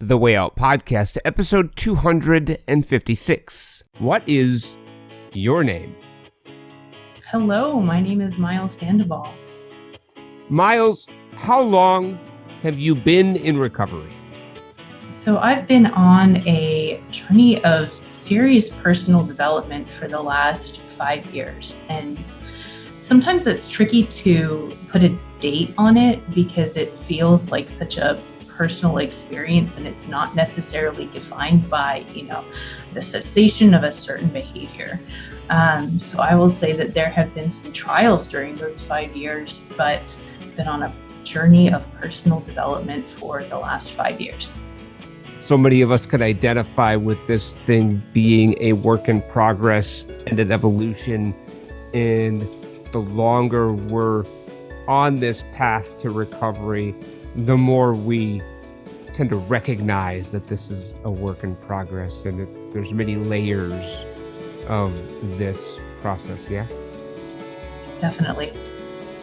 The Way Out Podcast, episode 256. What is your name? Hello, my name is Miles Sandoval. Miles, how long have you been in recovery? So I've been on a journey of serious personal development for the last 5 years. And sometimes it's tricky to put a date on it because it feels like such a personal experience and it's not necessarily defined by, the cessation of a certain behavior. So I will say that there have been some trials during those 5 years, but I've been on a journey of personal development for the last 5 years. So many of us can identify with this thing being a work in progress and an evolution. And the longer we're on this path to recovery, the more we tend to recognize that this is a work in progress and that there's many layers of this process, yeah? Definitely.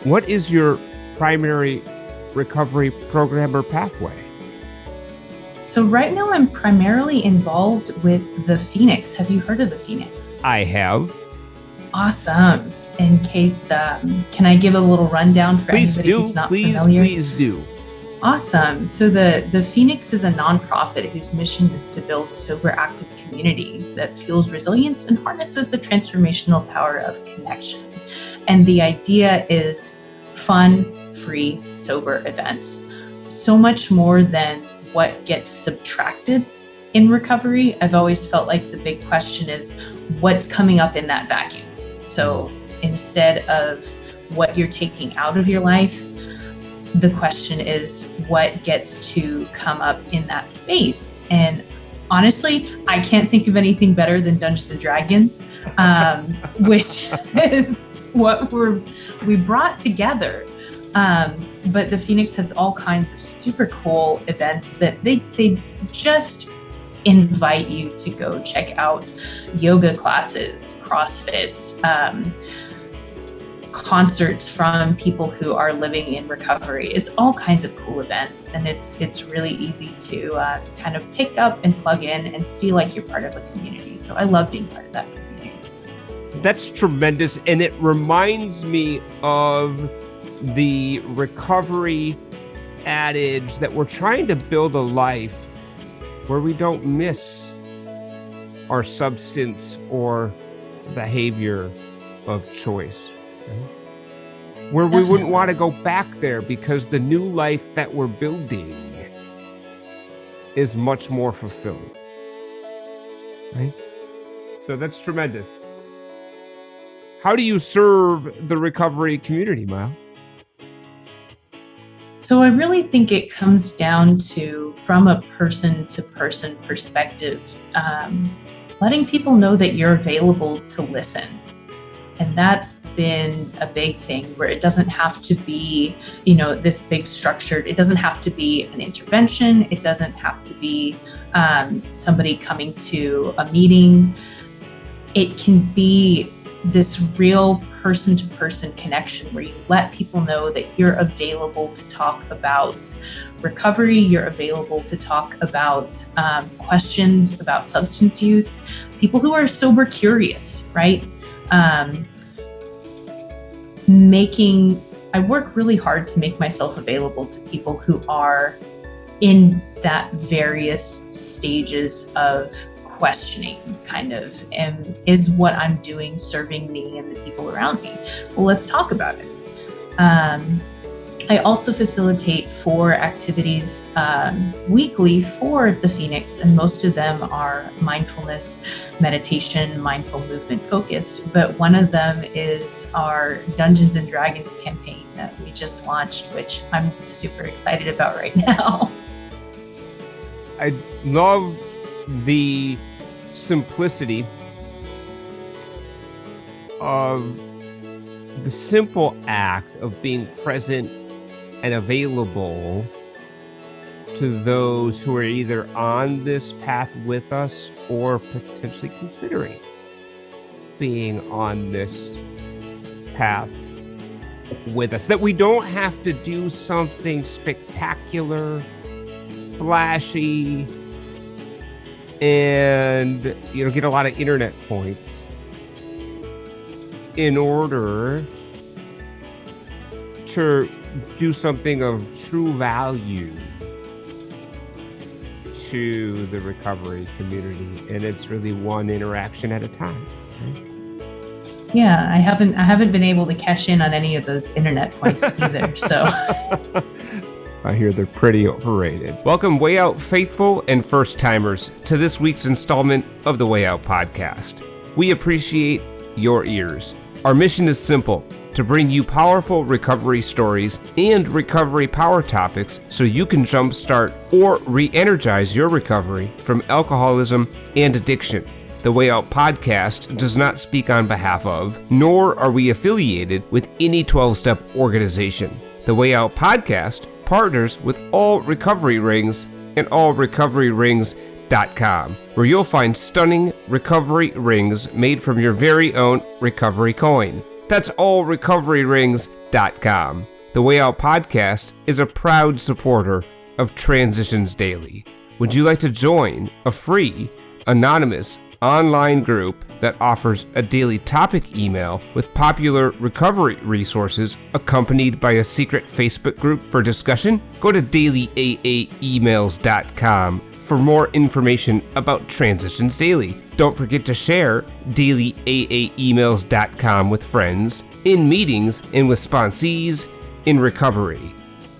What is your primary recovery program or pathway? So right now I'm primarily involved with the Phoenix. Have you heard of the Phoenix? I have. Awesome. In case, can I give a little rundown for anybody who's not familiar? Please do. Awesome. So the Phoenix is a nonprofit whose mission is to build sober, active community that fuels resilience and harnesses the transformational power of connection. And the idea is fun, free, sober events. So much more than what gets subtracted in recovery. I've always felt like the big question is what's coming up in that vacuum. So instead of what you're taking out of your life, the question is what gets to come up in that space. And honestly, I can't think of anything better than Dungeons and Dragons, which is what we brought together. But the Phoenix has all kinds of super cool events that they just invite you to go check out. Yoga classes, CrossFit, concerts from people who are living in recovery. It's all kinds of cool events, and it's really easy to kind of pick up and plug in and feel like you're part of a community. So I love being part of that community. That's tremendous, and it reminds me of the recovery adage that we're trying to build a life where we don't miss our substance or behavior of choice. Where we Definitely. wouldn't want to go back there because the new life that we're building is much more fulfilling, right? So that's tremendous. How do you serve the recovery community, Miles? So I really think it comes down to, from a person-to-person perspective, letting people know that you're available to listen. And that's been a big thing where it doesn't have to be, this big structured, it doesn't have to be an intervention. It doesn't have to be somebody coming to a meeting. It can be this real person-to-person connection where you let people know that you're available to talk about recovery, you're available to talk about questions about substance use, people who are sober curious, right? I work really hard to make myself available to people who are in that various stages of questioning, kind of, and is what I'm doing serving me and the people around me? Well, let's talk about it. I also facilitate 4 activities weekly for the Phoenix, and most of them are mindfulness, meditation, mindful movement focused. But one of them is our Dungeons and Dragons campaign that we just launched, which I'm super excited about right now. I love the simplicity of the simple act of being present and available to those who are either on this path with us or potentially considering being on this path with us. That we don't have to do something spectacular flashy and, get a lot of internet points in order to do something of true value to the recovery community. And it's really one interaction at a time. Right? Yeah, I haven't been able to cash in on any of those internet points either. So I hear they're pretty overrated. Welcome, Way Out faithful and first timers, to this week's installment of the Way Out podcast. We appreciate your ears. Our mission is simple: to bring you powerful recovery stories and recovery power topics so you can jumpstart or re-energize your recovery from alcoholism and addiction. The Way Out podcast does not speak on behalf of, nor are we affiliated with any 12-step organization. The Way Out podcast partners with All Recovery Rings and allrecoveryrings.com, where you'll find stunning recovery rings made from your very own recovery coin. That's allrecoveryrings.com. The Way Out podcast is a proud supporter of Transitions Daily. Would you like to join a free, anonymous online group that offers a daily topic email with popular recovery resources accompanied by a secret Facebook group for discussion? Go to dailyaaemails.com for more information about Transitions Daily. Don't forget to share dailyaaemails.com with friends, in meetings, and with sponsees in recovery.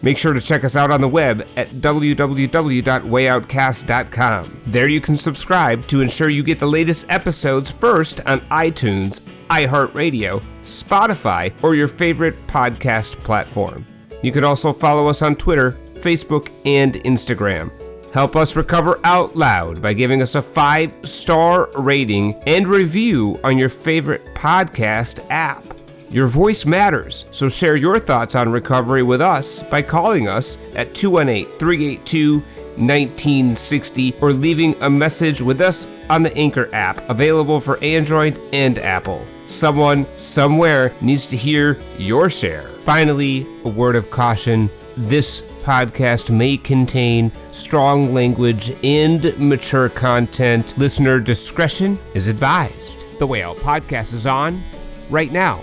Make sure to check us out on the web at www.wayoutcast.com. There you can subscribe to ensure you get the latest episodes first on iTunes, iHeartRadio, Spotify, or your favorite podcast platform. You can also follow us on Twitter, Facebook, and Instagram. Help us recover out loud by giving us a 5-star rating and review on your favorite podcast app. Your voice matters, so share your thoughts on recovery with us by calling us at 218-382-1960 or leaving a message with us on the Anchor app, available for Android and Apple. Someone, somewhere needs to hear your share. Finally, a word of caution: this podcast may contain strong language and mature content. Listener discretion is advised. The Way Out podcast is on right now.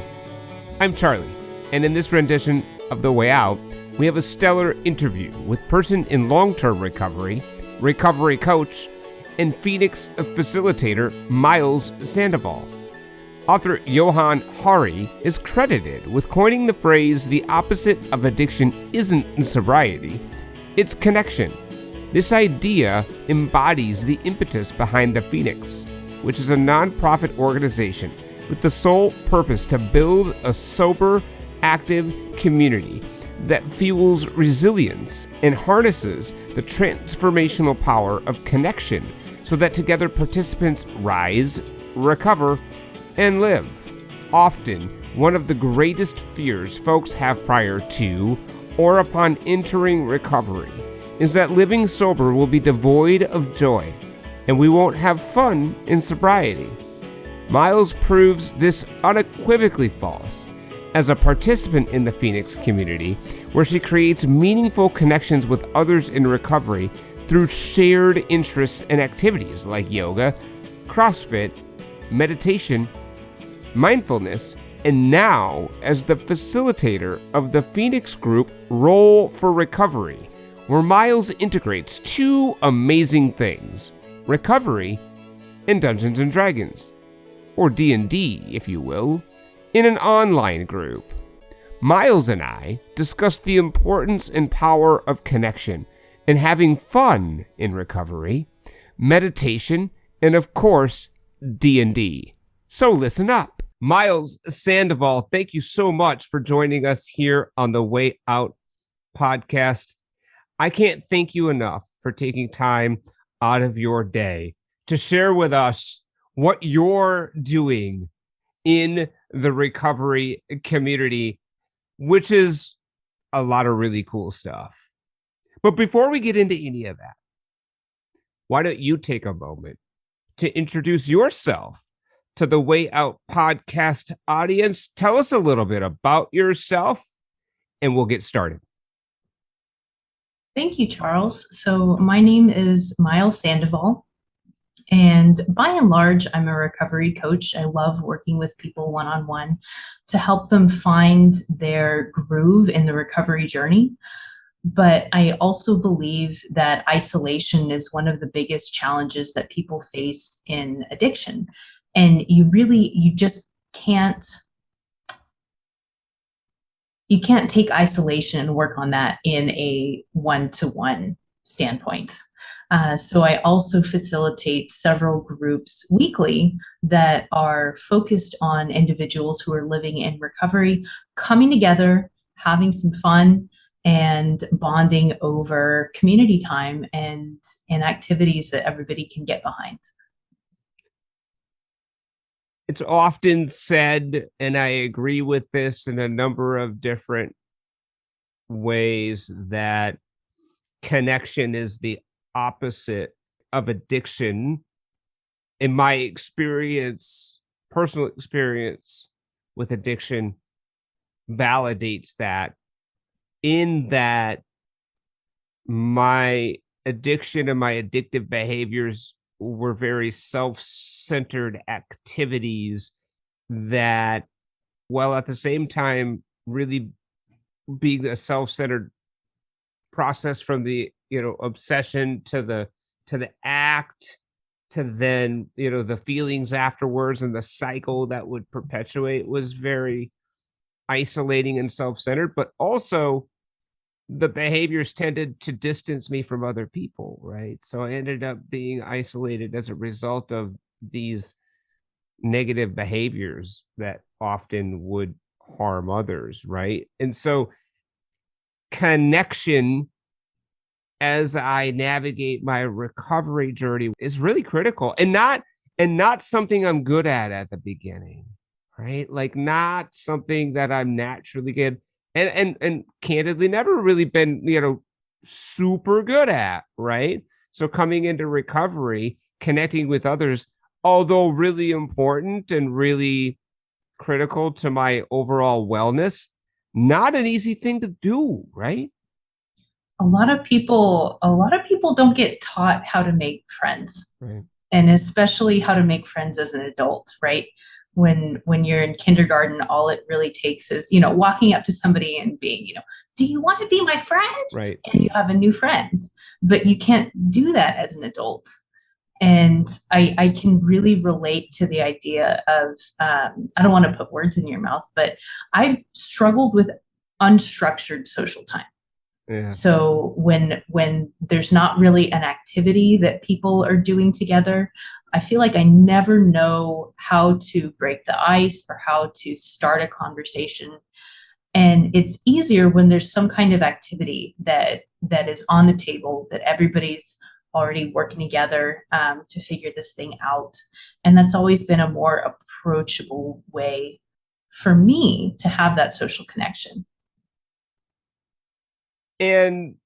I'm Charlie, and in this rendition of The Way Out, we have a stellar interview with person in long-term recovery, recovery coach, and Phoenix facilitator Miles Sandoval. Author Johann Hari is credited with coining the phrase, "the opposite of addiction isn't sobriety, it's connection." This idea embodies the impetus behind the Phoenix, which is a nonprofit organization with the sole purpose to build a sober, active community that fuels resilience and harnesses the transformational power of connection so that together participants rise, recover, and live. Often, one of the greatest fears folks have prior to or upon entering recovery is that living sober will be devoid of joy and we won't have fun in sobriety. Miles proves this unequivocally false as a participant in the Phoenix community, where she creates meaningful connections with others in recovery through shared interests and activities like yoga, CrossFit, meditation, mindfulness, and now as the facilitator of the Phoenix group Roll for Recovery, where Miles integrates two amazing things: recovery and Dungeons and Dragons, or D&D, if you will, in an online group. Miles and I discussed the importance and power of connection and having fun in recovery, meditation, and of course, D&D. So listen up. Miles Sandoval, thank you so much for joining us here on the Way Out podcast. I can't thank you enough for taking time out of your day to share with us what you're doing in the recovery community, which is a lot of really cool stuff. But before we get into any of that, why don't you take a moment to introduce yourself to the Way Out podcast audience? Tell us a little bit about yourself and we'll get started. Thank you, Charles. So my name is Miles Sandoval, and by and large, I'm a recovery coach. I love working with people one-on-one to help them find their groove in the recovery journey. But I also believe that isolation is one of the biggest challenges that people face in addiction. And you just you can't take isolation and work on that in a one-to-one standpoint. So I also facilitate several groups weekly that are focused on individuals who are living in recovery, coming together, having some fun, and bonding over community time and activities that everybody can get behind. It's often said, and I agree with this in a number of different ways, that connection is the opposite of addiction. In my experience, personal experience with addiction validates that, in that my addiction and my addictive behaviors were very self-centered activities that, while at the same time really being a self-centered process, from the obsession to the act, to then the feelings afterwards and the cycle that would perpetuate, was very isolating and self-centered. But also the behaviors tended to distance me from other people, right? So I ended up being isolated as a result of these negative behaviors that often would harm others, right? And so connection, as I navigate my recovery journey, is really critical, and not something I'm good at the beginning, right? Like, not something that I'm naturally good, and candidly never really been, super good at, right? So coming into recovery, connecting with others, although really important and really critical to my overall wellness, not an easy thing to do, right? A lot of people don't get taught how to make friends. Right. And especially how to make friends as an adult, right? When you're in kindergarten, all it really takes is, walking up to somebody and being, do you want to be my friend? Right. And you have a new friend, but you can't do that as an adult. And I can really relate to the idea of, I don't want to put words in your mouth, but I've struggled with unstructured social time. Yeah. So when there's not really an activity that people are doing together, I feel like I never know how to break the ice or how to start a conversation. And it's easier when there's some kind of activity that is on the table, that everybody's already working together to figure this thing out. And that's always been a more approachable way for me to have that social connection. And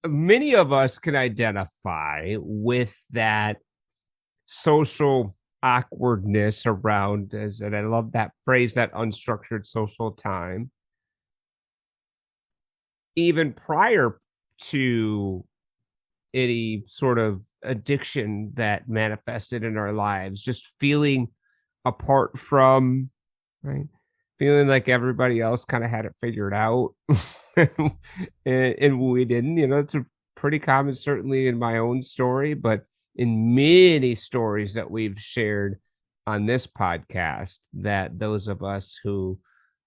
many of us can identify with that social awkwardness around, and I love that phrase, that unstructured social time. Even prior to any sort of addiction that manifested in our lives, just feeling apart from, right? Feeling like everybody else kind of had it figured out and we didn't. It's a pretty common, certainly in my own story, but in many stories that we've shared on this podcast, that those of us who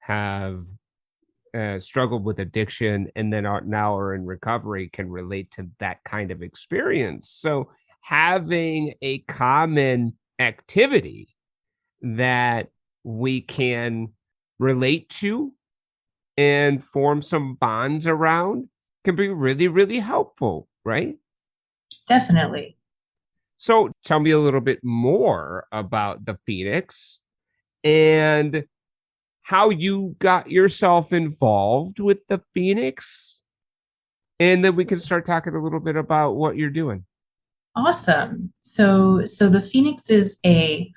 have struggled with addiction and then now are in recovery can relate to that kind of experience. So having a common activity that we can relate to and form some bonds around can be really, really helpful, right? Definitely. So tell me a little bit more about the Phoenix and how you got yourself involved with the Phoenix. And then we can start talking a little bit about what you're doing. Awesome. So the Phoenix is a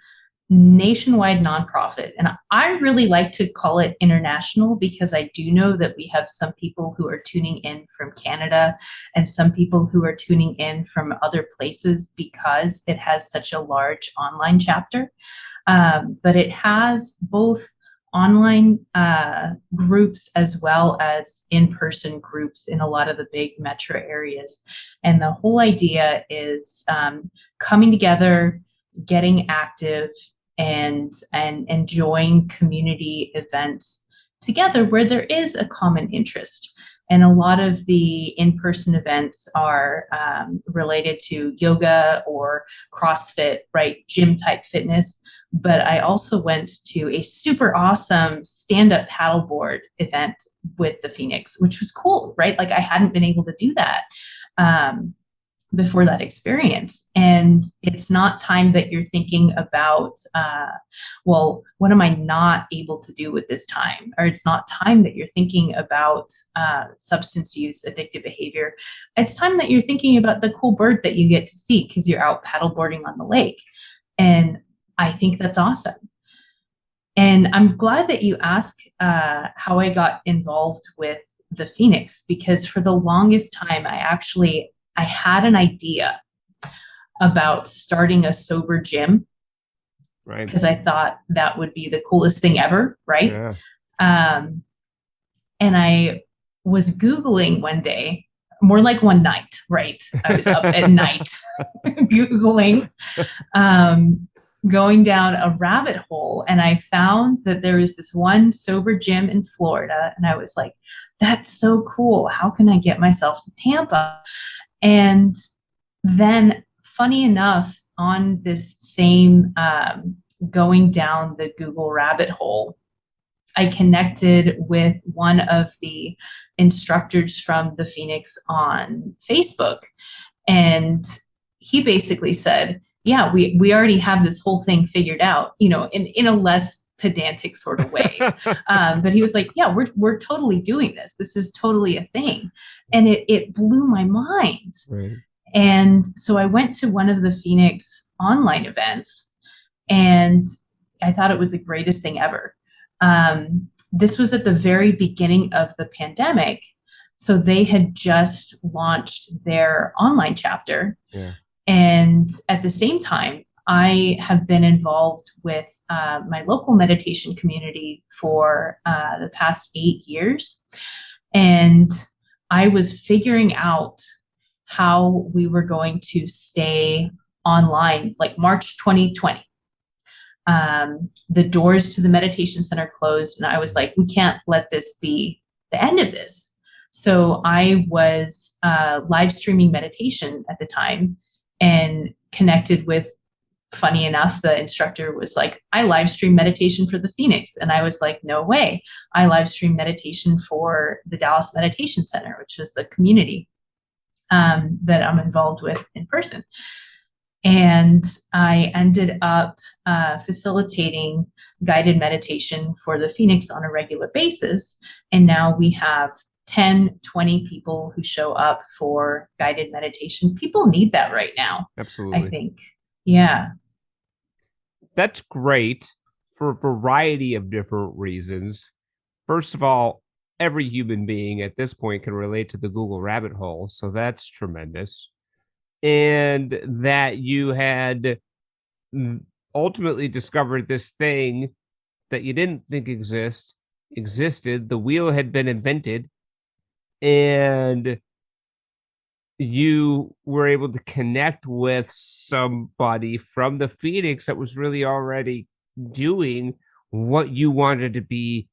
nationwide nonprofit. And I really like to call it international because I do know that we have some people who are tuning in from Canada and some people who are tuning in from other places because it has such a large online chapter. But it has both online groups as well as in-person groups in a lot of the big metro areas. And the whole idea is coming together, getting active, and enjoying community events together where there is a common interest. And a lot of the in-person events are related to yoga or CrossFit, right? Gym type fitness. But I also went to a super awesome stand-up paddleboard event with the Phoenix, which was cool, right? Like I hadn't been able to do that before that experience. And it's not time that you're thinking about, well, what am I not able to do with this time? Or it's not time that you're thinking about substance use, addictive behavior. It's time that you're thinking about the cool bird that you get to see because you're out paddleboarding on the lake. And I think that's awesome. And I'm glad that you asked how I got involved with the Phoenix, because for the longest time, I had an idea about starting a sober gym, right? Because I thought that would be the coolest thing ever, right? Yeah. And I was Googling one day, more like one night, right? I was up at night Googling, going down a rabbit hole, and I found that there is this one sober gym in Florida, and I was like, that's so cool. How can I get myself to Tampa? And then, funny enough, on this same going down the Google rabbit hole, I connected with one of the instructors from the Phoenix on Facebook. And he basically said, yeah, we already have this whole thing figured out, in a less pedantic sort of way. But he was like, yeah, we're totally doing this. This is totally a thing. And it blew my mind. Right. And so I went to one of the Phoenix online events, and I thought it was the greatest thing ever. This was at the very beginning of the pandemic. So they had just launched their online chapter. Yeah. And at the same time, I have been involved with my local meditation community for the past 8 years. And I was figuring out how we were going to stay online, like March 2020. The doors to the meditation center closed, and I was like, we can't let this be the end of this. So I was live streaming meditation at the time and connected with, funny enough, the instructor was like, I live stream meditation for the Phoenix. And I was like, no way. I live stream meditation for the Dallas Meditation Center, which is the community that I'm involved with in person. And I ended up facilitating guided meditation for the Phoenix on a regular basis. And now we have 10, 20 people who show up for guided meditation. People need that right now. Absolutely. I think. Yeah. That's great for a variety of different reasons. First of all, every human being at this point can relate to the Google rabbit hole. So that's tremendous. And that you had ultimately discovered this thing that you didn't think existed. The wheel had been invented, and you were able to connect with somebody from the Phoenix that was really already doing what you wanted to be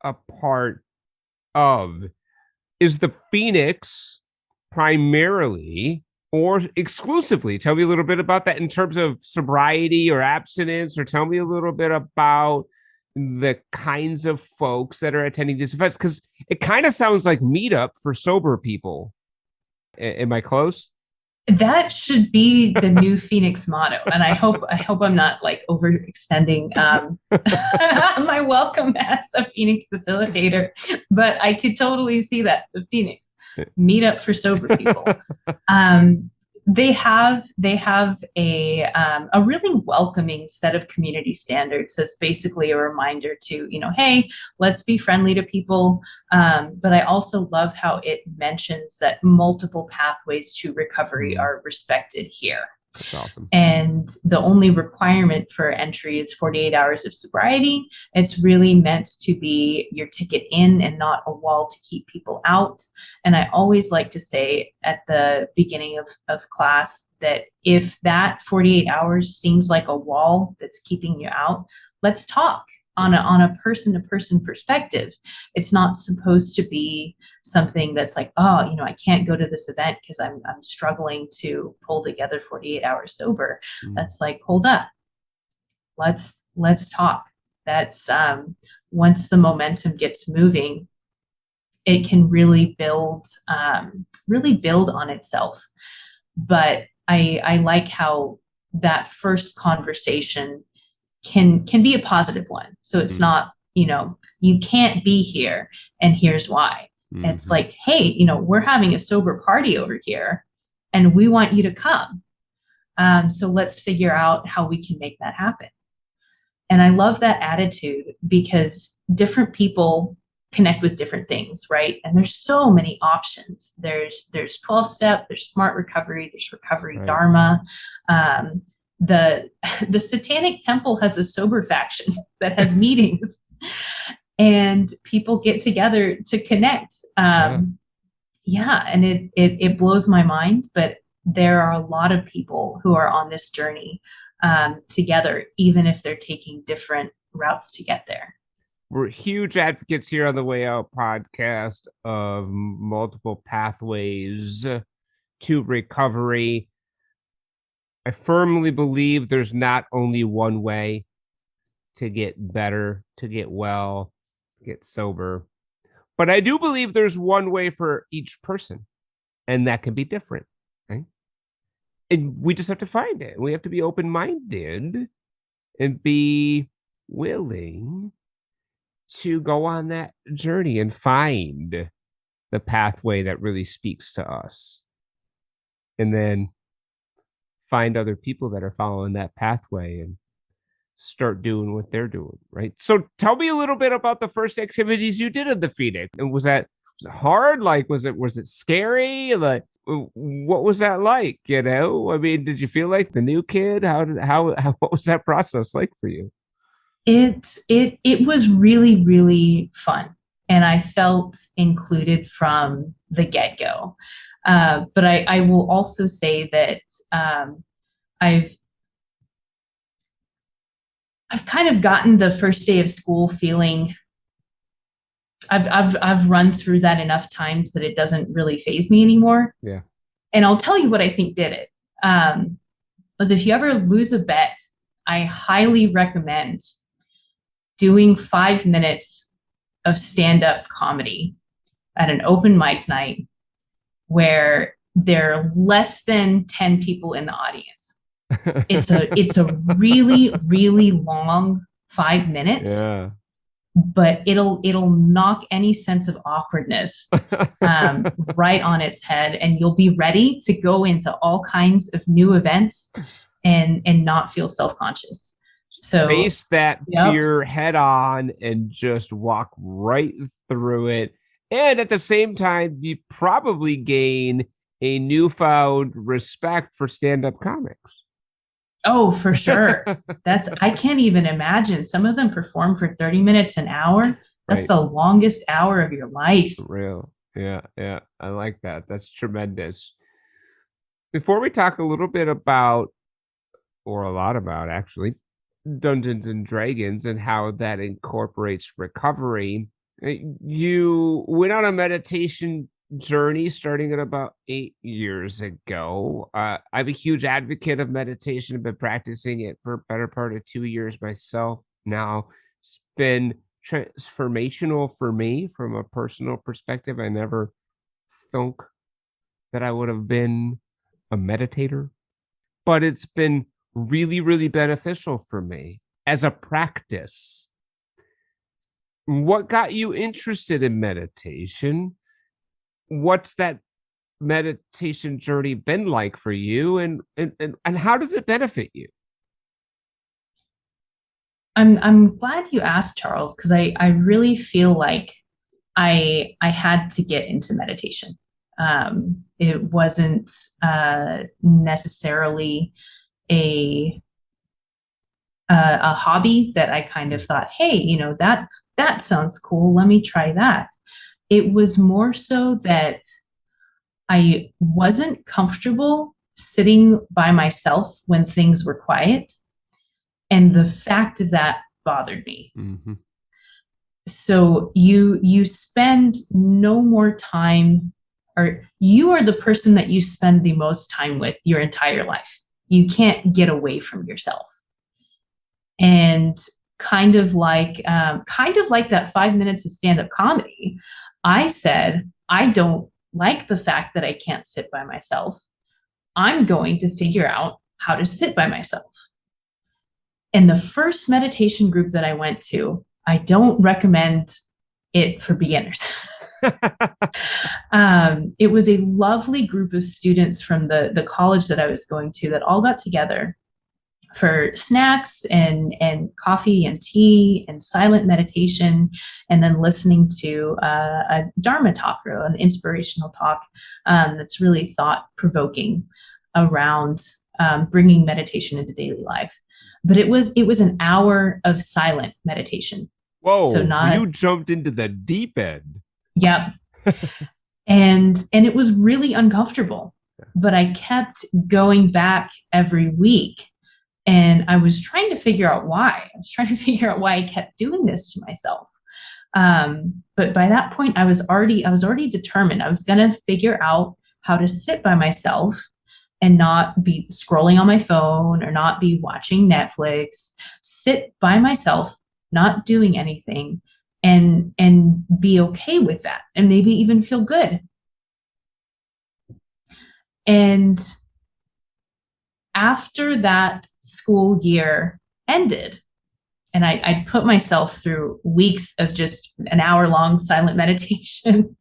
a part of. Is the Phoenix primarily or exclusively, tell me a little bit about that in terms of sobriety or abstinence, or tell me a little bit about the kinds of folks that are attending these events, because it kind of sounds like meetup for sober people. Am I close? That should be the new Phoenix motto. And I hope I'm not like overextending my welcome as a Phoenix facilitator, but I could totally see that, the Phoenix meetup for sober people. They have a really welcoming set of community standards. So it's basically a reminder to, hey, let's be friendly to people. But I also love how it mentions that multiple pathways to recovery are respected here. That's awesome. And the only requirement for entry is 48 hours of sobriety. It's really meant to be your ticket in and not a wall to keep people out. And I always like to say at the beginning of class that if that 48 hours seems like a wall that's keeping you out, let's talk on a person-to-person perspective. It's not supposed to be something that's like, I can't go to this event because I'm struggling to pull together 48 hours sober. That's like, hold up, let's talk. That's once the momentum gets moving, it can really build on itself. But I like how that first conversation can be a positive one. So it's not, you can't be here and here's why. It's like, hey, we're having a sober party over here and we want you to come. So let's figure out how we can make that happen. And I love that attitude because different people connect with different things, right? And there's so many options. There's 12-step, there's smart recovery, there's recovery dharma. The Satanic Temple has a sober faction that has meetings and people get together to connect. And it blows my mind, but there are a lot of people who are on this journey together, even if they're taking different routes to get there. We're huge advocates here on the Way Out podcast of multiple pathways to recovery. I firmly believe there's not only one way to get better, to get well, to get sober, but I do believe there's one way for each person, and that can be different, right? And we just have to find it. We have to be open-minded and be willing to go on that journey and find the pathway that really speaks to us. And then find other people that are following that pathway and start doing what they're doing, right? So tell me a little bit about the first activities you did in the Phoenix. And was it hard? Like, was it scary? Like, what was that like? I mean, did you feel like the new kid? What was that process like for you? It was really, really fun. And I felt included from the get-go. But I will also say that I've kind of gotten the first day of school feeling. I've run through that enough times that it doesn't really faze me anymore. Yeah. And I'll tell you what I think did it. Was if you ever lose a bet, I highly recommend doing 5 minutes of stand-up comedy at an open mic night where there are less than 10 people in the audience. It's a really, really long 5 minutes, but it'll knock any sense of awkwardness right on its head, and you'll be ready to go into all kinds of new events and not feel self-conscious. So face that fear head on and just walk right through it. And at the same time, you probably gain a newfound respect for stand-up comics. Oh, for sure. I can't even imagine. Some of them perform for 30 minutes, an hour. That's the longest hour of your life. For real. Yeah. I like that. That's tremendous. Before we talk a little bit about, or a lot about actually, Dungeons and Dragons and how that incorporates recovery, you went on a meditation journey starting at about 8 years ago. I'm a huge advocate of meditation. I've been practicing it for a better part of 2 years myself now. It's been transformational for me from a personal perspective. I never thought that I would have been a meditator, but it's been really, really beneficial for me as a practice. What got you interested in meditation? What's that meditation journey been like for you, and how does it benefit you? I'm glad you asked, Charles, because I really feel like I had to get into meditation. It wasn't necessarily a hobby that I kind of thought, hey, that sounds cool. Let me try that. It was more so that I wasn't comfortable sitting by myself when things were quiet. And the fact of that bothered me. Mm-hmm. So you spend no more time, or you are the person that you spend the most time with your entire life. You can't get away from yourself. And kind of like that 5 minutes of stand-up comedy, I said, I don't like the fact that I can't sit by myself. I'm going to figure out how to sit by myself. And the first meditation group that I went to, I don't recommend it for beginners. It was a lovely group of students from the college that I was going to that all got together for snacks and coffee and tea and silent meditation, and then listening to a Dharma talk, or an inspirational talk that's really thought-provoking around bringing meditation into daily life. But it was an hour of silent meditation. Whoa! So you jumped into the deep end. Yep. and it was really uncomfortable, but I kept going back every week, and I was trying to figure out why. I was trying to figure out why I kept doing this to myself. But by that point, I was already determined. I was going to figure out how to sit by myself and not be scrolling on my phone or not be watching Netflix, sit by myself, not doing anything, and be okay with that, and maybe even feel good. And after that school year ended, and I put myself through weeks of just an hour-long silent meditation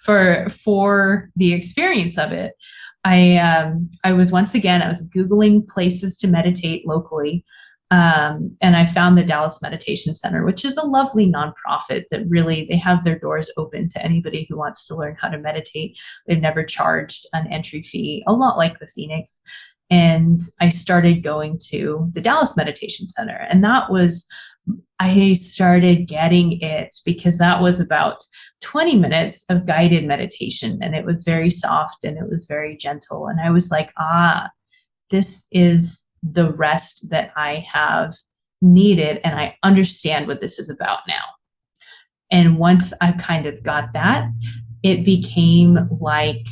for the experience of it, I was Googling places to meditate locally, and I found the Dallas Meditation Center, which is a lovely nonprofit that really, they have their doors open to anybody who wants to learn how to meditate. They've never charged an entry fee, a lot like the Phoenix. And I started going to the Dallas Meditation Center, and I started getting it because that was about 20 minutes of guided meditation, and it was very soft and it was very gentle. And I was like, this is the rest that I have needed, and I understand what this is about now. And once I kind of got that, it became like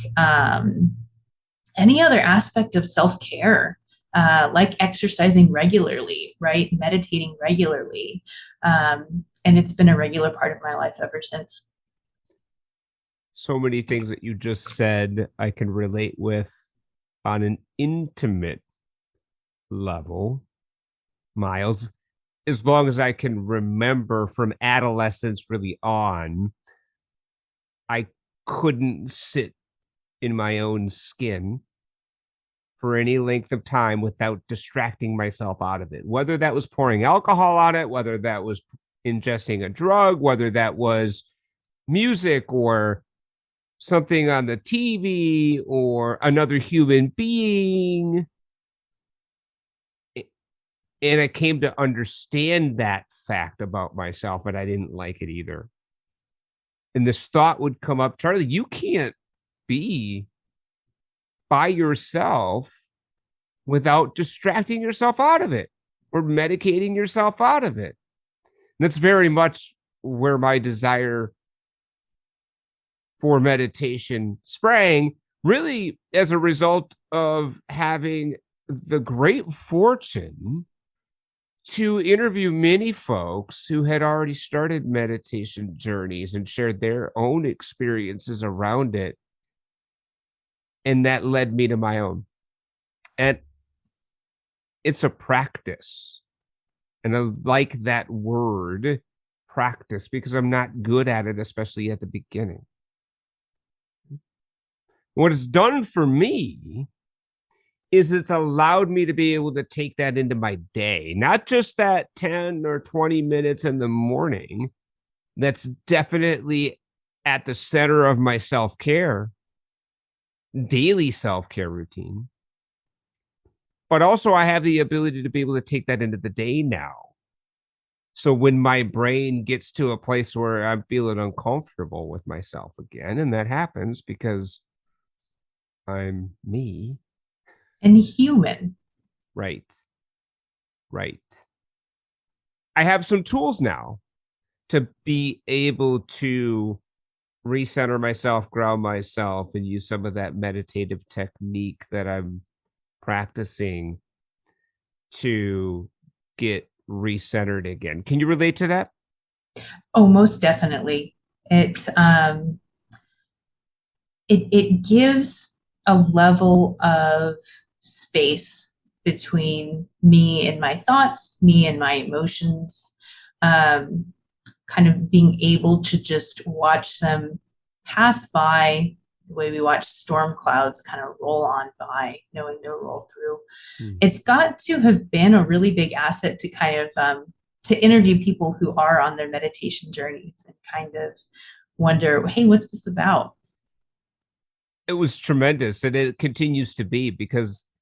any other aspect of self-care, like exercising regularly, right? Meditating regularly. And it's been a regular part of my life ever since. So many things that you just said I can relate with on an intimate level, Miles. As long as I can remember from adolescence really on, I couldn't sit in my own skin for any length of time without distracting myself out of it. Whether that was pouring alcohol on it, whether that was ingesting a drug, whether that was music or something on the TV or another human being. And I came to understand that fact about myself, and I didn't like it either. And this thought would come up, Charlie, you can't be by yourself without distracting yourself out of it or medicating yourself out of it. And that's very much where my desire for meditation sprang, really as a result of having the great fortune to interview many folks who had already started meditation journeys and shared their own experiences around it. And that led me to my own. And it's a practice. And I like that word, practice, because I'm not good at it, especially at the beginning. What it's done for me is it's allowed me to be able to take that into my day, not just that 10 or 20 minutes in the morning. That's definitely at the center of my self-care, daily self-care routine. But also I have the ability to be able to take that into the day now. So when my brain gets to a place where I'm feeling uncomfortable with myself again, and that happens because I'm me. And human. Right. I have some tools now to be able to recenter myself, ground myself, and use some of that meditative technique that I'm practicing to get recentered again. Can you relate to that? Oh, most definitely. It gives a level of space between me and my thoughts, me and my emotions, kind of being able to just watch them pass by the way we watch storm clouds kind of roll on by, knowing they'll roll through. It's got to have been a really big asset to kind of to interview people who are on their meditation journeys and kind of wonder, hey, what's this about? It was tremendous, and it continues to be, because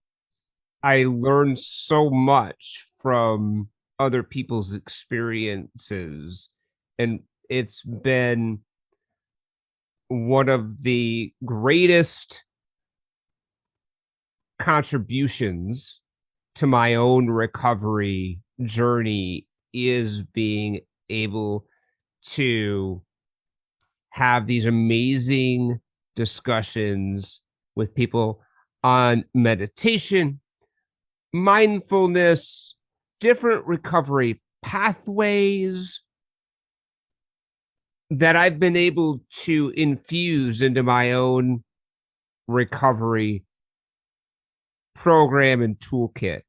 I learned so much from other people's experiences, and it's been one of the greatest contributions to my own recovery journey is being able to have these amazing discussions with people on meditation, mindfulness, different recovery pathways that I've been able to infuse into my own recovery program and toolkit.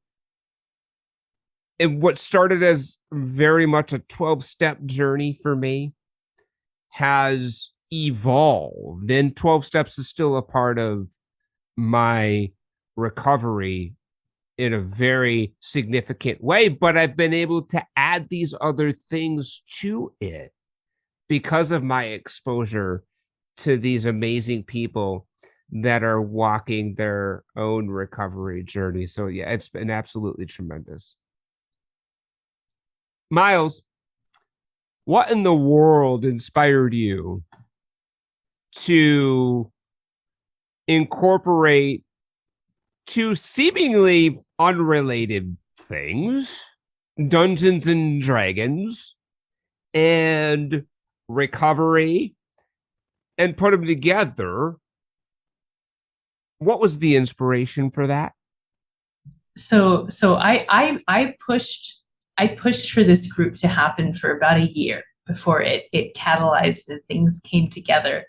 And what started as very much a 12-step journey for me has evolved, and 12 steps is still a part of my recovery in a very significant way, but I've been able to add these other things to it because of my exposure to these amazing people that are walking their own recovery journey. So yeah, it's been absolutely tremendous. Miles, what in the world inspired you to incorporate two seemingly unrelated things, Dungeons and Dragons and recovery, and put them together? What was the inspiration for that? So I pushed for this group to happen for about a year before it catalyzed and things came together,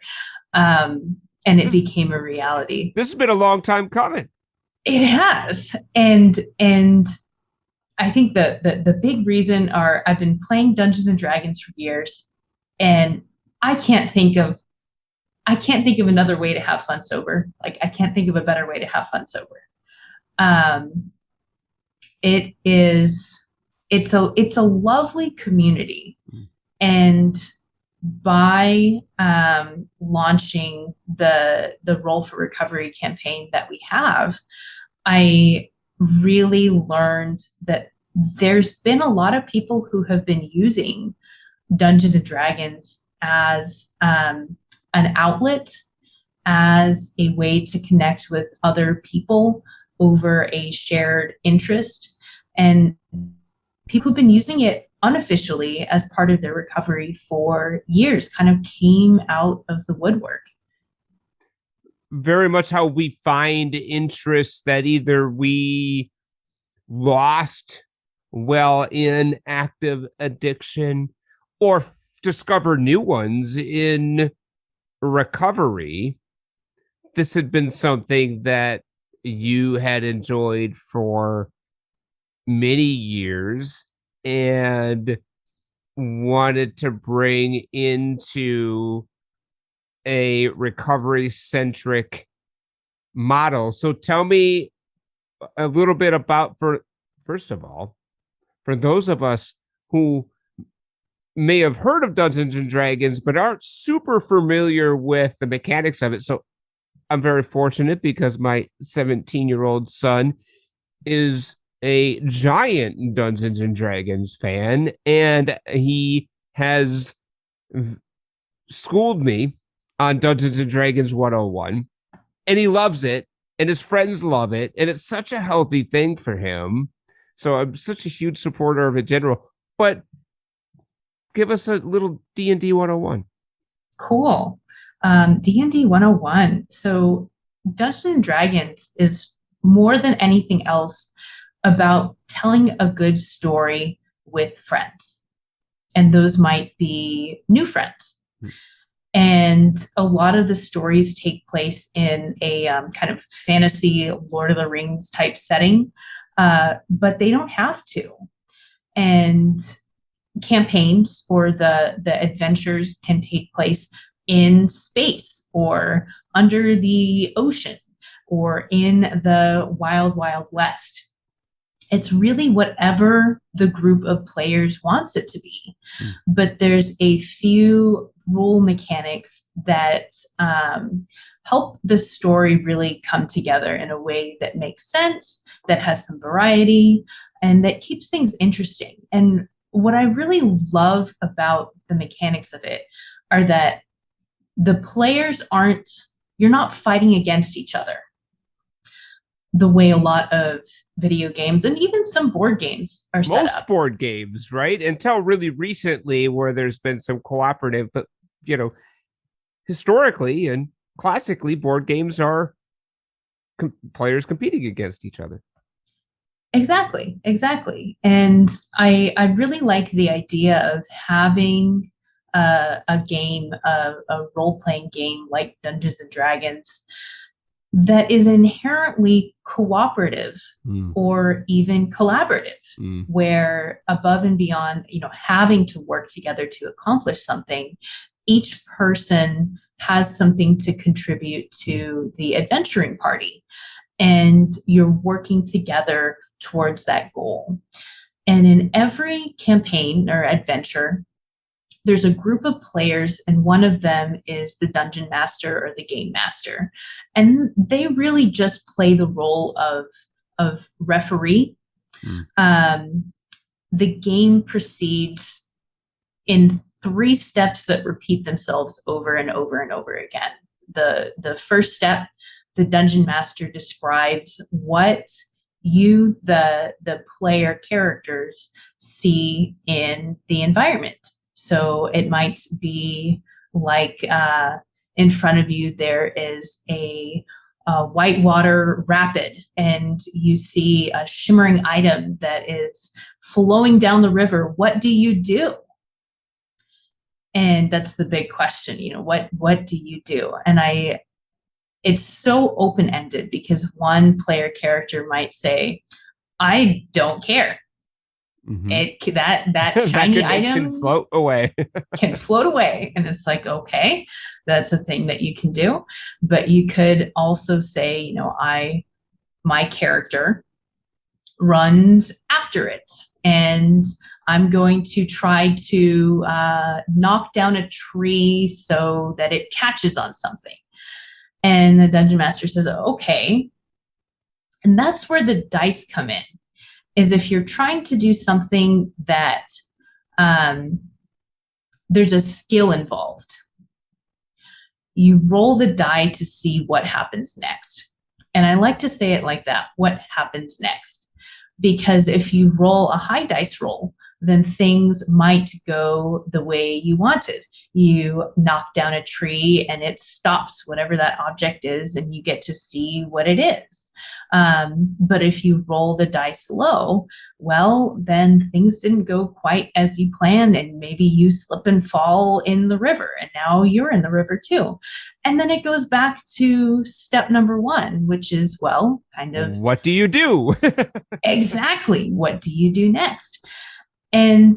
and it became a reality. This has been a long time coming. It has, and I think the big reason are I've been playing Dungeons and Dragons for years, and I can't think of another way to have fun sober. Like, I can't think of a better way to have fun sober. It's a lovely community, and by launching the Roll for Recovery campaign that we have, I really learned that there's been a lot of people who have been using Dungeons and Dragons as an outlet, as a way to connect with other people over a shared interest, and people who've been using it unofficially as part of their recovery for years kind of came out of the woodwork. Very much how we find interests that either we lost while in active addiction or discover new ones in recovery. This had been something that you had enjoyed for many years and wanted to bring into a recovery-centric model. So tell me a little bit about, first of all, for those of us who may have heard of Dungeons and Dragons, but aren't super familiar with the mechanics of it. So I'm very fortunate because my 17-year-old son is a giant Dungeons and Dragons fan, and he has schooled me on Dungeons and Dragons 101, and he loves it, and his friends love it, and it's such a healthy thing for him. So I'm such a huge supporter of it in general. But give us a little D&D 101. Cool. D&D 101. So Dungeons and Dragons is more than anything else about telling a good story with friends. And those might be new friends. And a lot of the stories take place in a kind of fantasy Lord of the Rings type setting, but they don't have to. And campaigns or the adventures can take place in space or under the ocean or in the wild, wild west. It's really whatever the group of players wants it to be. But there's a few rule mechanics that help the story really come together in a way that makes sense, that has some variety, and that keeps things interesting. And what I really love about the mechanics of it are that the players you're not fighting against each other the way a lot of video games and even some board games are set up. Most board games, right? Until really recently where there's been some cooperative, but, historically and classically, board games are players competing against each other. Exactly. And I really like the idea of having a game, a role-playing game like Dungeons and Dragons that is inherently cooperative or even collaborative, where above and beyond, having to work together to accomplish something, each person has something to contribute to the adventuring party, and you're working together towards that goal. And in every campaign or adventure, there's a group of players, and one of them is the dungeon master or the game master. And they really just play the role of referee. The game proceeds in 3 steps that repeat themselves over and over and over again. The first step, the dungeon master describes what you, the player characters, see in the environment. So it might be like in front of you there is a whitewater rapid, and you see a shimmering item that is flowing down the river. What do you do? And that's the big question, what do you do? And it's so open-ended because one player character might say, I don't care. That shiny item can float away. can float away. And it's like, okay, that's a thing that you can do. But you could also say, my character runs after it, and I'm going to try to knock down a tree so that it catches on something. And the dungeon master says, okay. And that's where the dice come in, is if you're trying to do something that there's a skill involved, you roll the die to see what happens next. And I like to say it like that, what happens next? Because if you roll a high dice roll, then things might go the way you wanted. You knock down a tree and it stops whatever that object is, and you get to see what it is. But if you roll the dice low, well, then things didn't go quite as you planned, and maybe you slip and fall in the river, and now you're in the river too. And then it goes back to step number 1, which is, well, kind of, what do you do? Exactly. What do you do next? And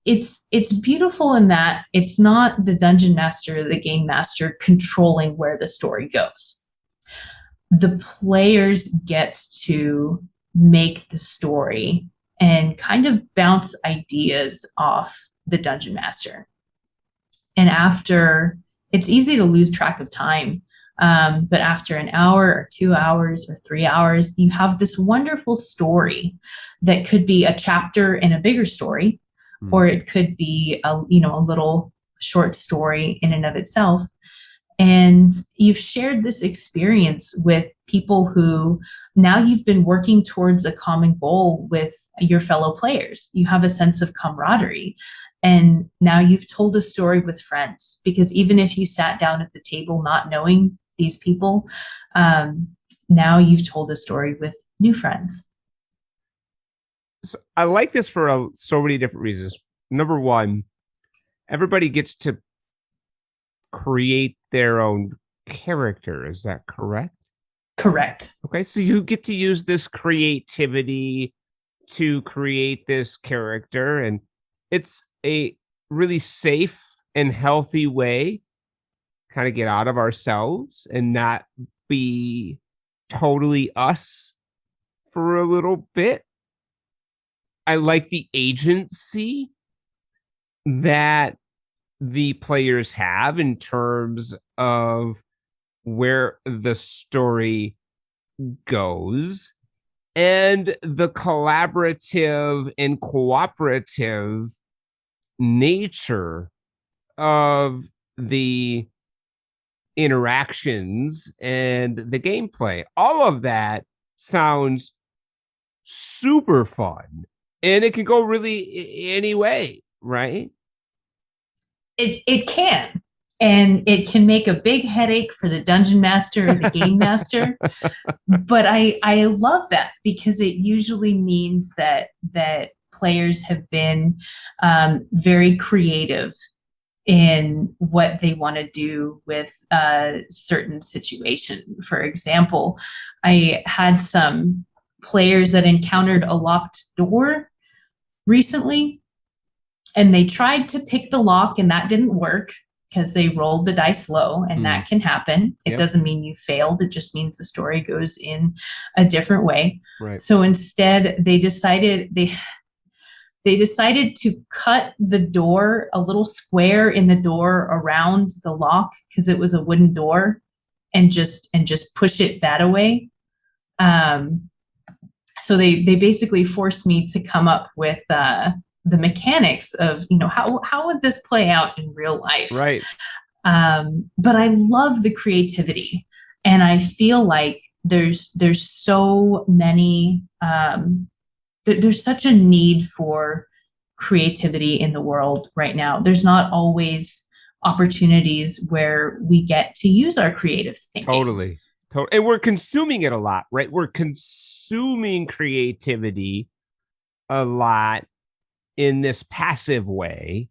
it's beautiful in that it's not the dungeon master or the game master controlling where the story goes. the players get to make the story and kind of bounce ideas off the dungeon master. And after, it's easy to lose track of time, but after an hour or 2 hours or 3 hours, you have this wonderful story that could be a chapter in a bigger story, or it could be a little short story in and of itself. And you've shared this experience with people who now you've been working towards a common goal with your fellow players. You have a sense of camaraderie. And now you've told a story with friends, because even if you sat down at the table not knowing these people, now you've told a story with new friends. So I like this for so many different reasons. Number one, everybody gets to create their own character. Is that correct? Correct. Okay, so you get to use this creativity to create this character, and it's a really safe and healthy way kind of get out of ourselves and not be totally us for a little bit. I like the agency that the players have in terms of where the story goes, and the collaborative and cooperative nature of the interactions and the gameplay. All of that sounds super fun, and it can go really any way, right? It can. And it can make a big headache for the dungeon master or the game master. But I love that, because it usually means that players have been very creative in what they want to do with a certain situation. For example, I had some players that encountered a locked door recently, and they tried to pick the lock, and that didn't work because they rolled the dice low, and that can happen. It doesn't mean you failed. It just means the story goes in a different way. Right. So instead, they decided to cut the door, a little square in the door around the lock, because it was a wooden door, and just push it that away. So they basically forced me to come up with the mechanics of, how would this play out in real life? Right. But I love the creativity, and I feel like there's so many, there's such a need for creativity in the world right now. There's not always opportunities where we get to use our creative thinking. Totally. And we're consuming it a lot, right? We're consuming creativity a lot in this passive way,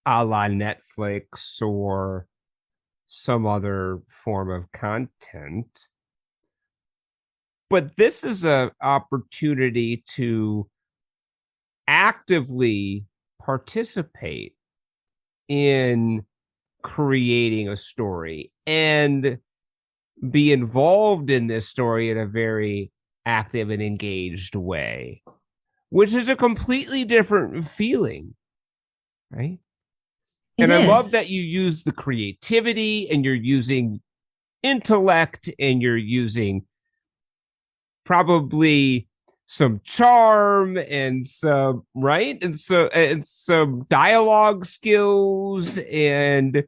a la Netflix or some other form of content. But this is an opportunity to actively participate in creating a story and be involved in this story in a very active and engaged way, which is a completely different feeling, right? And I love that you use the creativity, and you're using intellect, and you're using probably some charm and some, right? And some dialogue skills and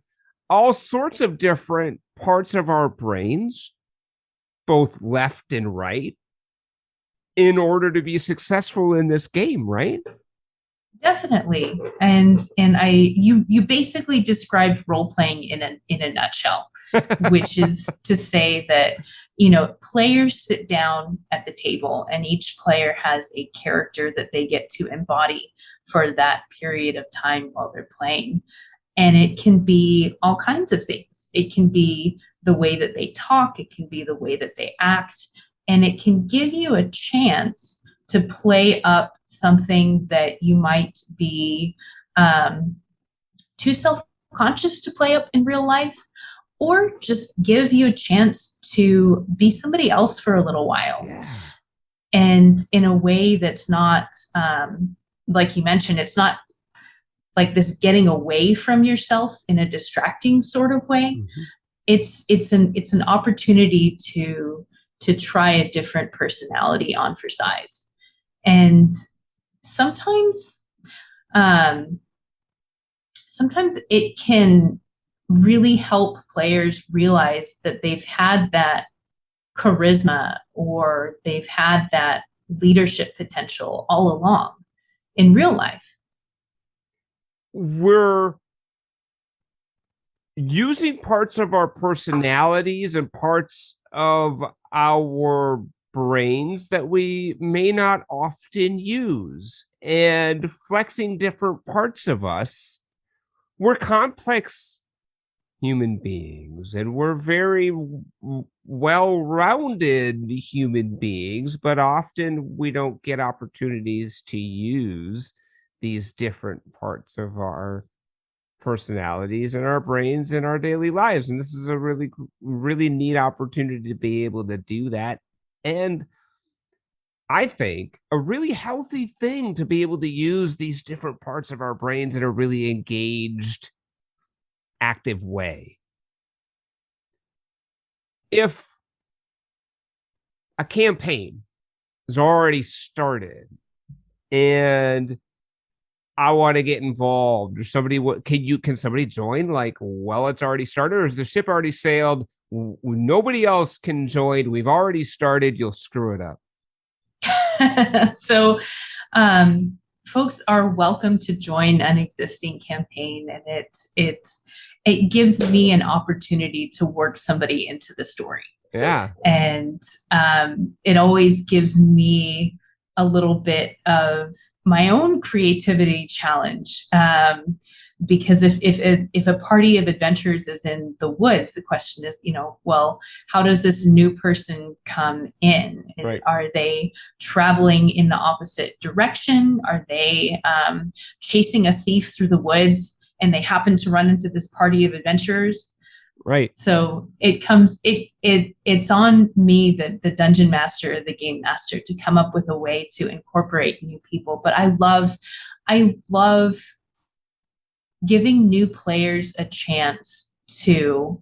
all sorts of different parts of our brains, both left and right, in order to be successful in this game, right? Definitely. And you basically described role playing in a nutshell, which is to say that, players sit down at the table, and each player has a character that they get to embody for that period of time while they're playing. And it can be all kinds of things. It can be the way that they talk. It can be the way that they act. And it can give you a chance to play up something that you might be too self-conscious to play up in real life, or just give you a chance to be somebody else for a little while. Yeah. And in a way that's not, like you mentioned, it's not like this getting away from yourself in a distracting sort of way. Mm-hmm. It's an opportunity to try a different personality on for size. And sometimes it can really help players realize that they've had that charisma or they've had that leadership potential all along in real life. We're using parts of our personalities and parts of our brains that we may not often use and flexing different parts of us. We're complex human beings and we're very well-rounded human beings, but often we don't get opportunities to use these different parts of our personalities and our brains in our daily lives. And this is a really, really neat opportunity to be able to do that. And I think a really healthy thing to be able to use these different parts of our brains in a really engaged, active way. If a campaign is already started and I want to get involved, or somebody, can somebody join? Like, well, it's already started, or is the ship already sailed? Nobody else can join. We've already started. You'll screw it up. So, folks are welcome to join an existing campaign, and it gives me an opportunity to work somebody into the story. Yeah. And it always gives me a little bit of my own creativity challenge. Because if a party of adventurers is in the woods, the question is, well, how does this new person come in? Right. Are they traveling in the opposite direction? Are they chasing a thief through the woods and they happen to run into this party of adventurers? Right. So it's on me, the dungeon master, the game master, to come up with a way to incorporate new people. But I love giving new players a chance to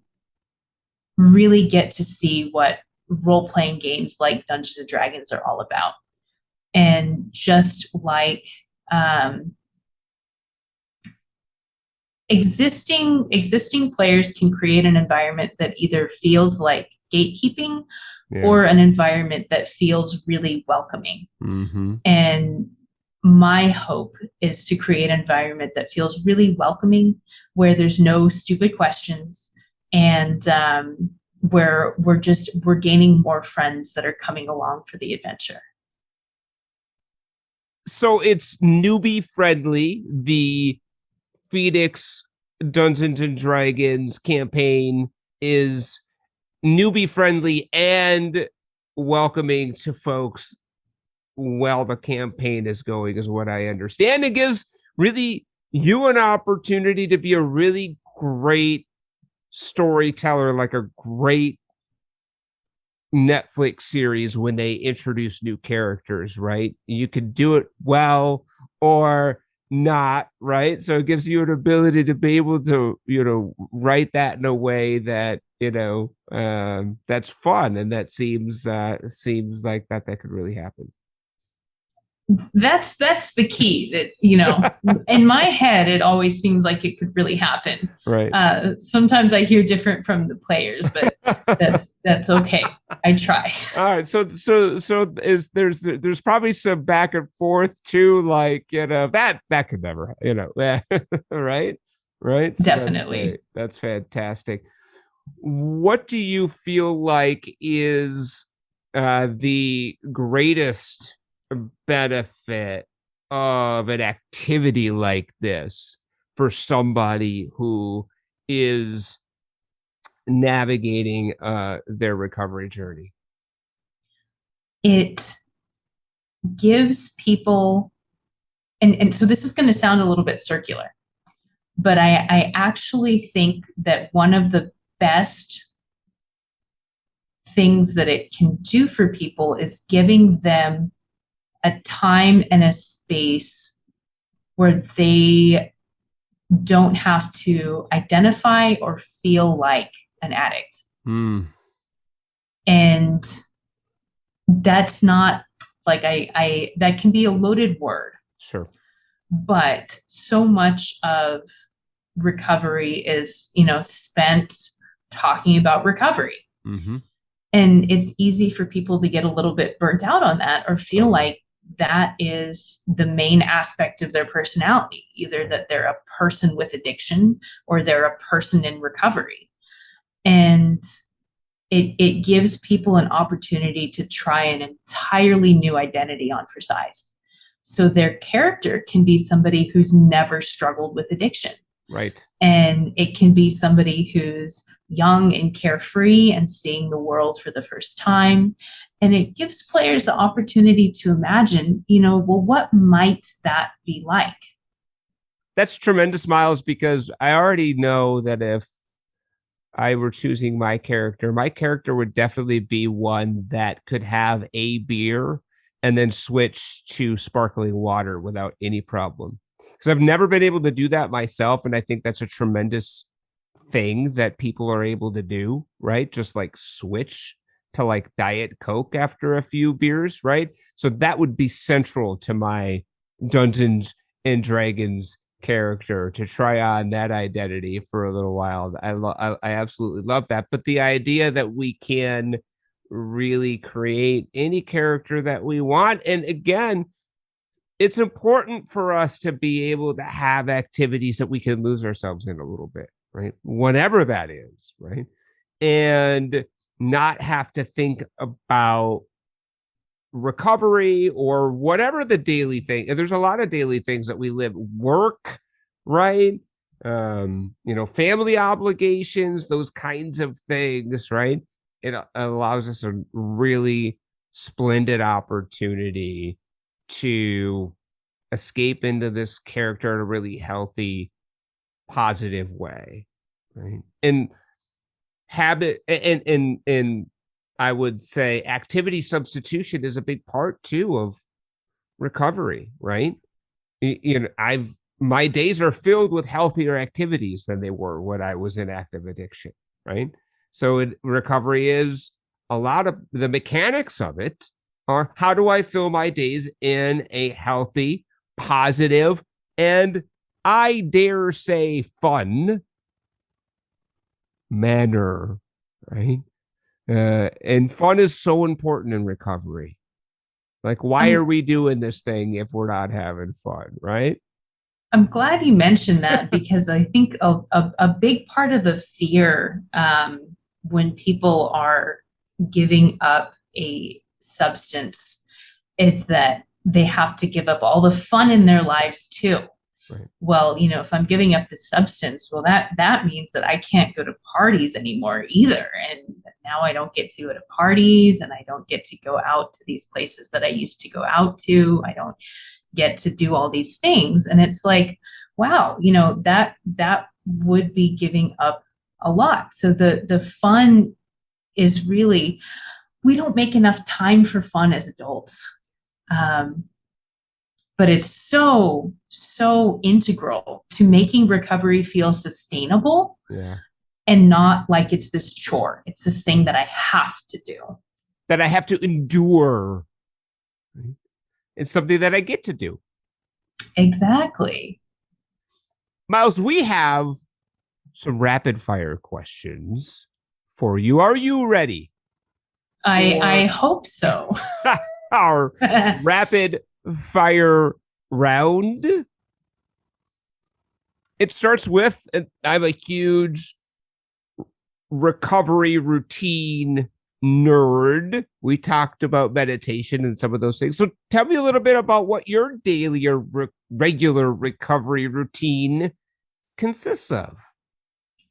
really get to see what role-playing games like Dungeons and Dragons are all about. And just like existing players can create an environment that either feels like gatekeeping or an environment that feels really welcoming. Mm-hmm. And my hope is to create an environment that feels really welcoming, where there's no stupid questions, and where we're gaining more friends that are coming along for the adventure. So it's newbie friendly. The Phoenix Dungeons and Dragons campaign is newbie friendly and welcoming to folks while the campaign is going, is what I understand. It gives really you an opportunity to be a really great storyteller, like a great Netflix series when they introduce new characters, right? You can do it well or not, right? So it gives you an ability to be able to, write that in a way that, that's fun. And that seems like that could really happen. That's the key. That in my head, it always seems like it could really happen. Right. Sometimes I hear different from the players, but that's okay. I try. All right. So there's probably some back and forth too, like that could never, right. So definitely. that's fantastic. What do you feel like is the greatest benefit of an activity like this for somebody who is navigating their recovery journey? It gives people, and so this is going to sound a little bit circular, but I actually think that one of the best things that it can do for people is giving them a time and a space where they don't have to identify or feel like an addict. And that's not like I that can be a loaded word. Sure. But so much of recovery is, spent talking about recovery. Mm-hmm. And it's easy for people to get a little bit burnt out on that or feel like that is the main aspect of their personality, either that they're a person with addiction or they're a person in recovery. And it gives people an opportunity to try an entirely new identity on for size. So their character can be somebody who's never struggled with addiction. Right. And it can be somebody who's young and carefree and seeing the world for the first time. And it gives players the opportunity to imagine, well, what might that be like? That's tremendous, Miles, because I already know that if I were choosing my character would definitely be one that could have a beer and then switch to sparkling water without any problem. Because I've never been able to do that myself. And I think that's a tremendous thing that people are able to do, right? Just like switch to like Diet Coke after a few beers, right? So that would be central to my Dungeons and Dragons character, to try on that identity for a little while. I absolutely love that. But the idea that we can really create any character that we want. And again, it's important for us to be able to have activities that we can lose ourselves in a little bit, right? Whatever that is, right? And not have to think about recovery or whatever the daily thing. There's a lot of daily things that we live, work, right? Family obligations, those kinds of things, right? It allows us a really splendid opportunity to escape into this character in a really healthy, positive way, right? And habit and I would say activity substitution is a big part too of recovery, right? My days are filled with healthier activities than they were when I was in active addiction, right? So recovery is a lot of the mechanics of it are, how do I fill my days in a healthy, positive, and I dare say fun manner, right? And fun is so important in recovery. Like, why are we doing this thing if we're not having fun, right? I'm glad you mentioned that, because I think a big part of the fear when people are giving up a substance is that they have to give up all the fun in their lives too. Right. Well, if I'm giving up the substance, well, that means that I can't go to parties anymore either. And now I don't get to go to parties, and I don't get to go out to these places that I used to go out to. I don't get to do all these things. And it's like, wow, that would be giving up a lot. So the fun is really, we don't make enough time for fun as adults. But it's so integral to making recovery feel sustainable. Yeah. And not like it's this chore. It's this thing that I have to do. That I have to endure. It's something that I get to do. Exactly. Miles, we have some rapid fire questions for you. Are you ready? I hope so. Our rapid fire round. It starts with, I'm a huge recovery routine nerd. We talked about meditation and some of those things. So tell me a little bit about what your daily or regular recovery routine consists of.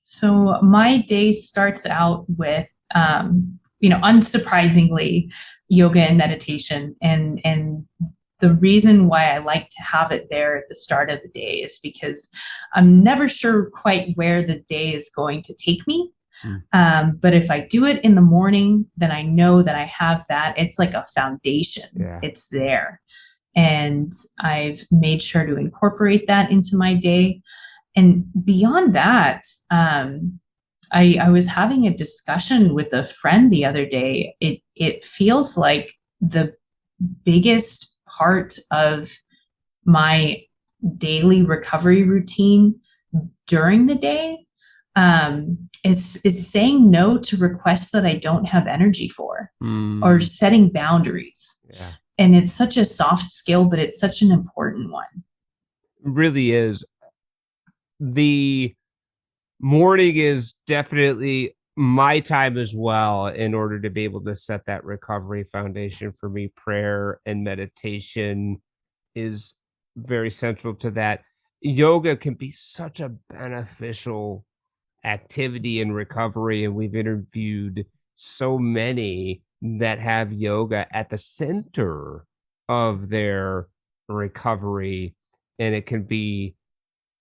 So my day starts out with, unsurprisingly, yoga and meditation. And the reason why I like to have it there at the start of the day is because I'm never sure quite where the day is going to take me. But if I do it in the morning, then I know that I have that. It's like a foundation. Yeah. It's there. And I've made sure to incorporate that into my day. And beyond that, I was having a discussion with a friend the other day. It feels like the biggest part of my daily recovery routine during the day is saying no to requests that I don't have energy for, or setting boundaries. Yeah. And it's such a soft skill, but it's such an important one. It really is. The morning is definitely my time as well in order to be able to set that recovery foundation for me. Prayer and meditation is very central to that. Yoga can be such a beneficial activity in recovery, and we've interviewed so many that have yoga at the center of their recovery, and it can be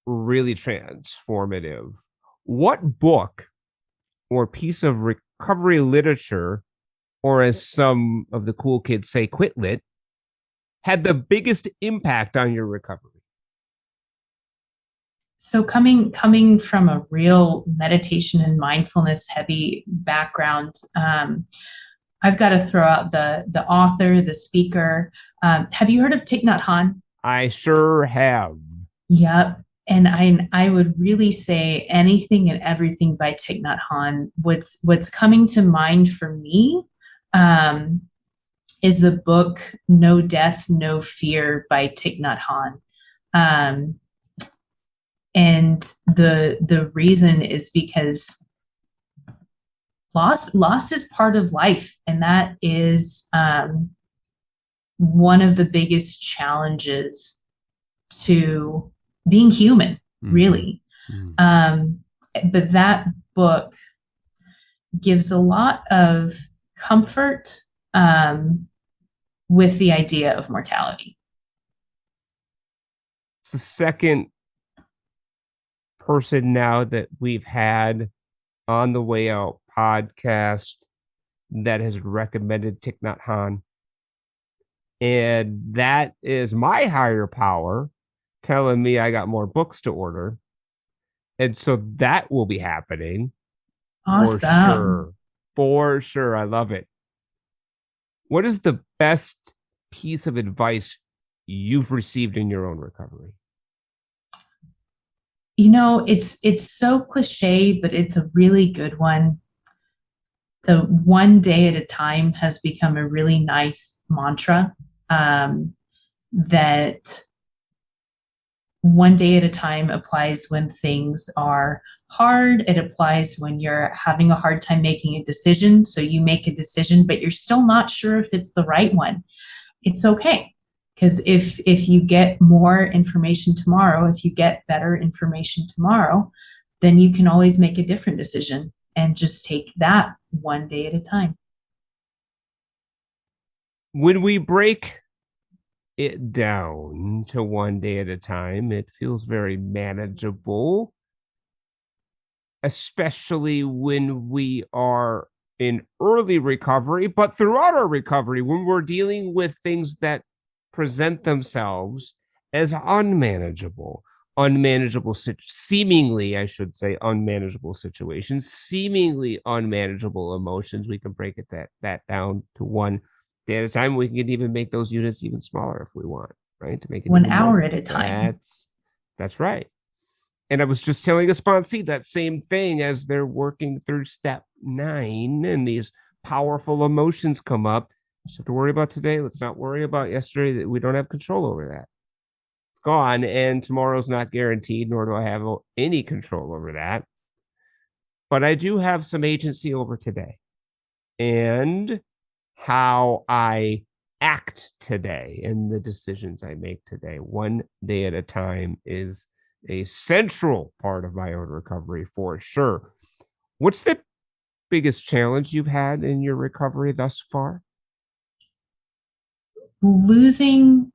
really transformative. What book or piece of recovery literature, or as some of the cool kids say, Quitlet, had the biggest impact on your recovery? So coming from a real meditation and mindfulness heavy background, I've got to throw out the author, the speaker. Have you heard of Thich Nhat Hanh? I sure have. Yep. And I would really say anything and everything by Thich Nhat Hanh. What's coming to mind for me is the book No Death, No Fear by Thich Nhat Hanh. And the reason is because loss is part of life, and that is one of the biggest challenges to being human, really. But that book gives a lot of comfort with the idea of mortality. It's the second person now that we've had on the Way Out podcast that has recommended Thich Nhat Hanh. And that is my higher power telling me I got more books to order. And so that will be happening. Awesome. For sure. I love it. What is the best piece of advice you've received in your own recovery? You know, it's so cliche, but it's a really good one. The one day at a time has become a really nice mantra, that one day at a time applies when things are hard. It applies when you're having a hard time making a decision. So you make a decision, but you're still not sure if it's the right one. It's okay. Because if you get more information tomorrow, if you get better information tomorrow, then you can always make a different decision and just take that one day at a time. When we break it down to one day at a time, it feels very manageable, especially when we are in early recovery, but throughout our recovery, when we're dealing with things that present themselves as seemingly, I should say, unmanageable situations, seemingly unmanageable emotions. We can break it that down to one day at a time. We can even make those units even smaller if we want, right? To make it 1 hour at a time. That's right. And I was just telling a sponsee that same thing as they're working through step 9 and these powerful emotions come up. Just have to worry about today. Let's not worry about yesterday. That we don't have control over that. It's gone, and tomorrow's not guaranteed, nor do I have any control over that. But I do have some agency over today and how I act today and the decisions I make today. One day at a time is a central part of my own recovery for sure. What's the biggest challenge you've had in your recovery thus far? Losing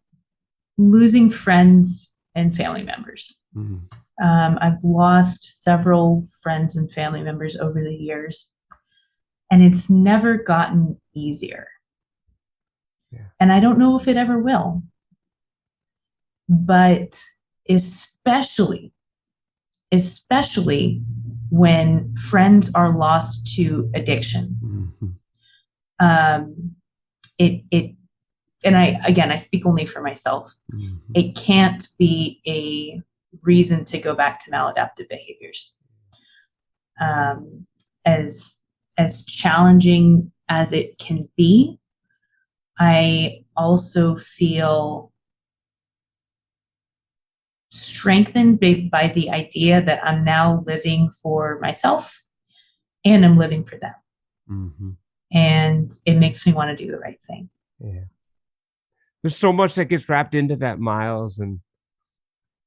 friends and family members. I've lost several friends and family members over the years, and it's never gotten easier. Yeah. And I don't know if it ever will. But especially when friends are lost to addiction. Mm-hmm. And I speak only for myself. Mm-hmm. It can't be a reason to go back to maladaptive behaviors. As challenging as it can be, I also feel strengthened by the idea that I'm now living for myself and I'm living for them. Mm-hmm. And it makes me want to do the right thing. Yeah. There's so much that gets wrapped into that, Miles, and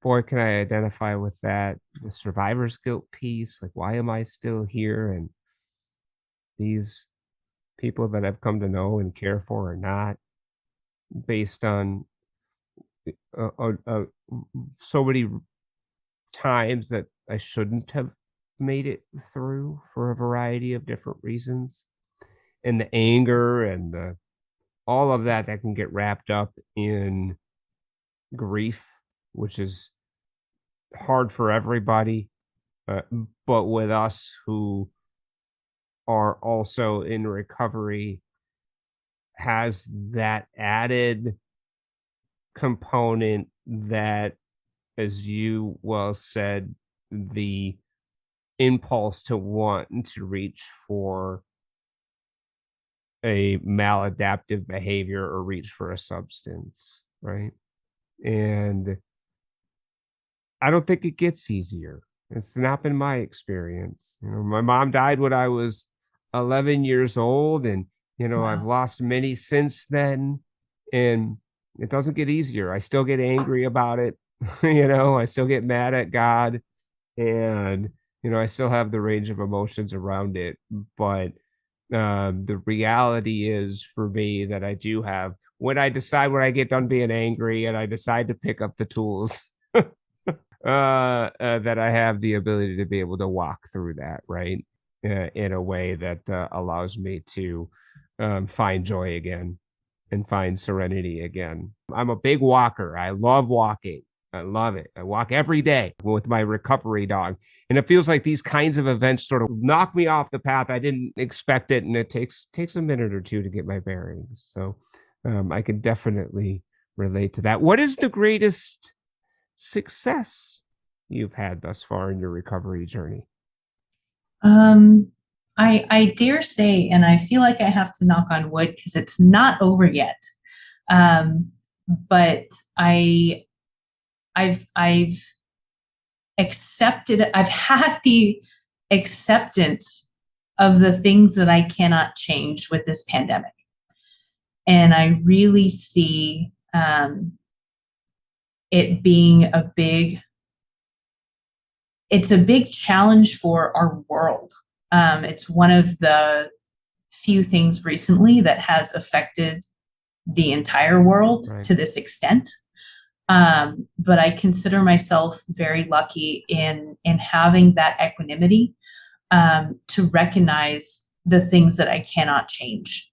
boy, can I identify with that. The survivor's guilt piece, like, why am I still here? And these people that I've come to know and care for are not, based on so many times that I shouldn't have made it through for a variety of different reasons. And the anger and all of that can get wrapped up in grief, which is hard for everybody. But with us who are also in recovery, has that added component that, as you well said, the impulse to want to reach for a maladaptive behavior or reach for a substance, right? And I don't think it gets easier. It's not been my experience. My mom died when I was 11 years old, and Wow. I've lost many since then, and it doesn't get easier. I still get angry about it. I still get mad at God, and I still have the range of emotions around it. But the reality is, for me, that I do have, when I get done being angry and I decide to pick up the tools, that I have the ability to be able to walk through that, right? In a way that allows me to find joy again and find serenity again. I'm a big walker. I love walking. I love it. I walk every day with my recovery dog. And it feels like these kinds of events sort of knock me off the path. I didn't expect it. And it takes a minute or two to get my bearings. So I can definitely relate to that. What is the greatest success you've had thus far in your recovery journey? I dare say, and I feel like I have to knock on wood because it's not over yet. But I've accepted, I've had the acceptance of the things that I cannot change with this pandemic. And I really see it being it's a big challenge for our world. It's one of the few things recently that has affected the entire world to this extent. But I consider myself very lucky in having that equanimity to recognize the things that I cannot change.